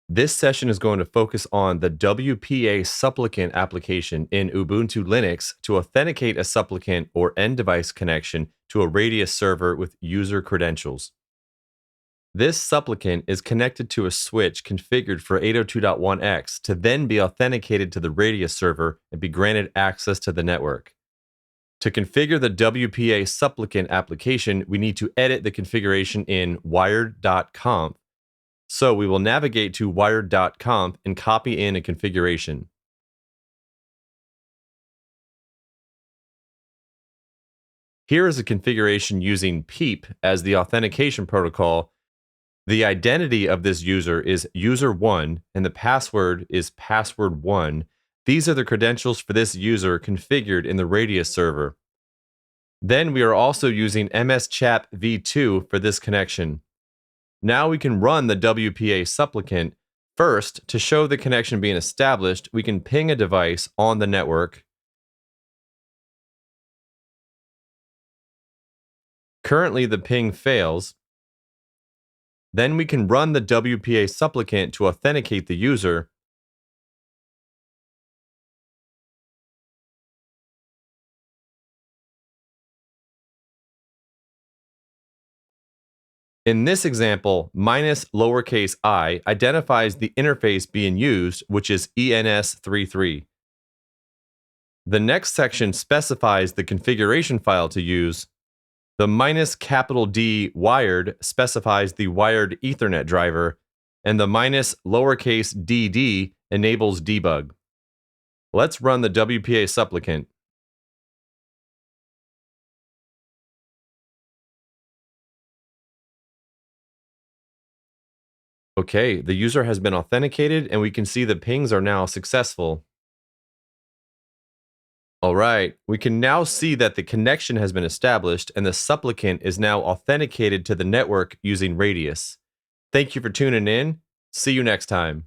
This session is going to focus on the WPA Supplicant application in Ubuntu Linux to authenticate a supplicant or end device connection to a Radius server with user credentials. This supplicant is connected to a switch configured for 802.1x to then be authenticated to the Radius server and be granted access to the network. To configure the WPA Supplicant application, we need to edit the configuration in wired.conf. So we will navigate to wired.conf and copy in a configuration. Here is a configuration using PEAP as the authentication protocol. The identity of this user is user1 and the password is password1. These are the credentials for this user configured in the Radius server. Then we are also using mschap v2 for this connection. Now we can run the WPA supplicant. First, to show the connection being established, we can ping a device on the network. Currently, the ping fails. Then we can run the WPA supplicant to authenticate the user. In this example, minus lowercase I identifies the interface being used, which is ENS33. The next section specifies the configuration file to use. The minus capital D wired specifies the wired Ethernet driver, and the minus lowercase dd enables debug. Let's run the WPA supplicant. Okay, the user has been authenticated and we can see the pings are now successful. All right, we can now see that the connection has been established and the supplicant is now authenticated to the network using Radius. Thank you for tuning in. See you next time.